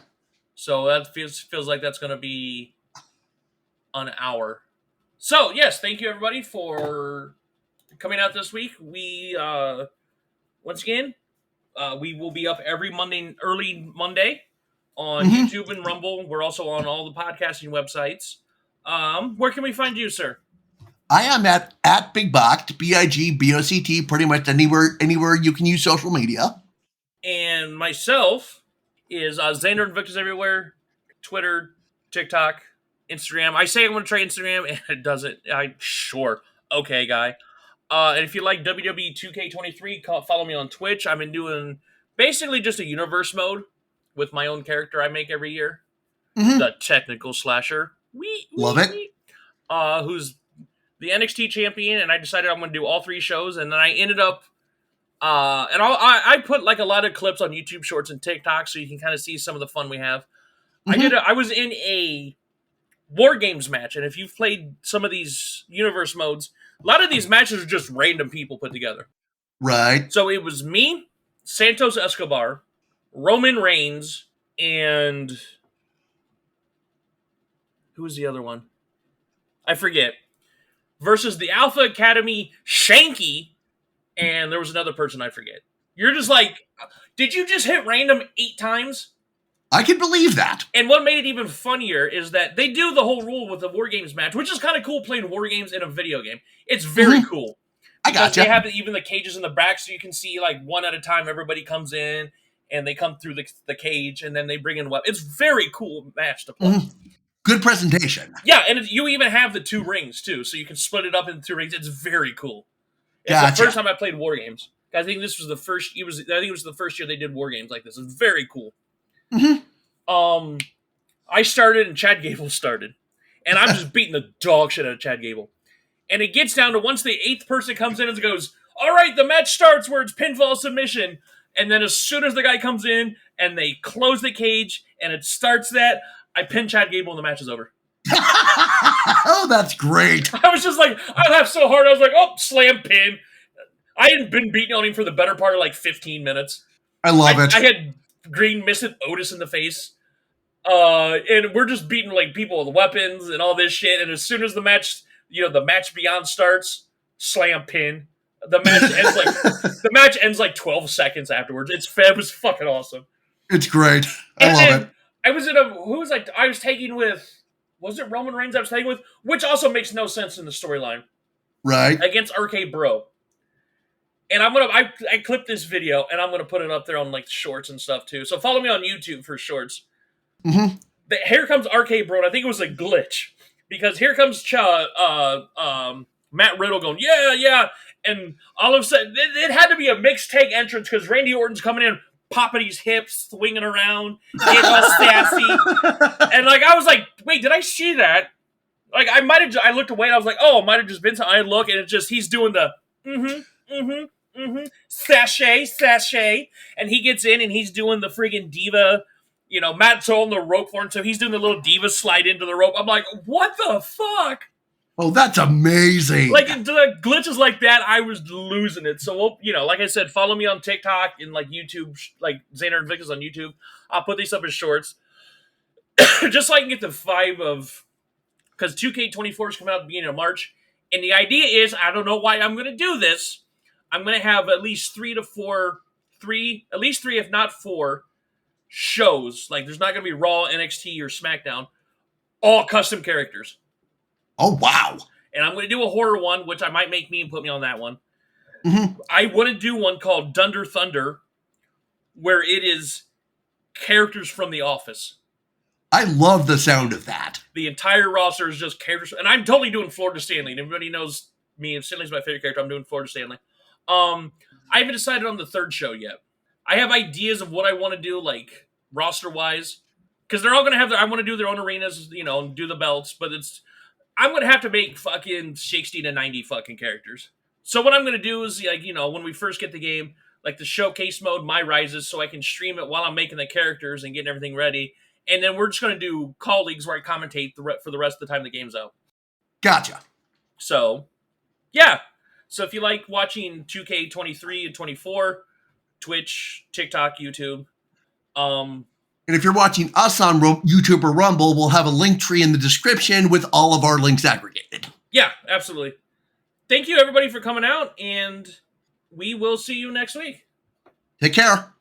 So, that feels like that's going to be an hour. So, yes, thank you, everybody, for coming out this week. We, once again, we will be up every early Monday on YouTube and Rumble. We're also on all the podcasting websites. Where can we find you, sir? I am at Big Boct, BIGBOCT, pretty much anywhere you can use social media. And myself is Xander and Victor's everywhere. Twitter, TikTok, Instagram. I say I'm going to try Instagram, and it doesn't. Sure. Okay, guy. And if you like WWE 2K23, follow me on Twitch. I've been doing basically just a universe mode with my own character I make every year. The Technical Slasher. Love it. Who's the NXT champion, and I decided I'm going to do all 3 shows, and then I ended up, and I put like a lot of clips on YouTube Shorts and TikTok, so you can kind of see some of the fun we have. I was in a War Games match, and if you've played some of these universe modes, a lot of these matches are just random people put together. Right. So it was me, Santos Escobar, Roman Reigns, and who was the other one? I forget. Versus the Alpha Academy, Shanky, and there was another person I forget. You're just like, did you just hit random 8 times? I can believe that. And what made it even funnier is that they do the whole rule with the War Games match, which is kind of cool playing War Games in a video game. It's very cool. I gotcha. They have even the cages in the back, so you can see like one at a time. Everybody comes in, and they come through the cage, and then they bring in weapons. It's very cool match to play. Good presentation. Yeah, and you even have the 2 rings, too, so you can split it up into 2 rings. It's very cool. It's Gotcha. the first time I played War Games. I think this was the first. I think it was the first year they did War Games like this. It's very cool. I started and Chad Gable started, and I'm just beating the dog shit out of Chad Gable. And it gets down to once the 8th person comes in and goes, "All right, the match starts," where it's pinfall submission, and then as soon as the guy comes in and they close the cage and it starts that, I pin Chad Gable and the match is over. Oh, that's great. I was just like, I laughed so hard. I was like, oh, slam pin. I hadn't been beating on him for the better part of like 15 minutes. I love it. I had Green missing Otis in the face. And we're just beating like people with weapons and all this shit. And as soon as the match, the match beyond starts, slam pin. The match ends like 12 seconds afterwards. It was fucking awesome. It's great. I love it. I was in I was taking with was it Roman Reigns I was tagging with? Which also makes no sense in the storyline. Right. Against RK Bro. And I clipped this video and I'm gonna put it up there on like shorts and stuff too. So follow me on YouTube for shorts. Mm-hmm. Here comes RK Bro. And I think it was a glitch because here comes Matt Riddle going, yeah, and all of a sudden it had to be a mixed tag entrance because Randy Orton's coming in, popping his hips, swinging around, getting all sassy, and like I was like, wait, did I see that? Like I looked away and I was like, oh, it might have just been. I look and it's just he's doing the sashay, and he gets in and he's doing the friggin' diva. You know, Matt's holding the rope for him, so he's doing the little diva slide into the rope. I'm like, what the fuck? Oh, that's amazing. Like, the glitches like that, I was losing it. So, like I said, follow me on TikTok and, like, YouTube, like, Xander and Vickers on YouTube. I'll put these up as shorts. Just so I can get the vibe of... Because 2K24 is coming out at the beginning of March. And the idea is, I don't know why I'm going to do this. I'm going to have at least three, if not four, shows. Like, there's not going to be Raw, NXT, or SmackDown. All custom characters. Oh, wow. And I'm going to do a horror one, which I might make me and put me on that one. Mm-hmm. I want to do one called Dunder Thunder, where it is characters from The Office. I love the sound of that. The entire roster is just characters. And I'm totally doing Florida Stanley. And everybody knows me, and Stanley's my favorite character. I'm doing Florida Stanley. I haven't decided on the third show yet. I have ideas of what I want to do, like, roster-wise. Because they're all going to have I want to do their own arenas, and do the belts. But I'm going to have to make fucking 60 to 90 fucking characters. So what I'm going to do is, like, when we first get the game, like the showcase mode, My Rises, so I can stream it while I'm making the characters and getting everything ready. And then we're just going to do call leagues where I commentate for the rest of the time the game's out. Gotcha. So, yeah. So if you like watching 2K23 and 24, Twitch, TikTok, YouTube, and if you're watching us on YouTube or Rumble, we'll have a link tree in the description with all of our links aggregated. Yeah, absolutely. Thank you, everybody, for coming out, and we will see you next week. Take care.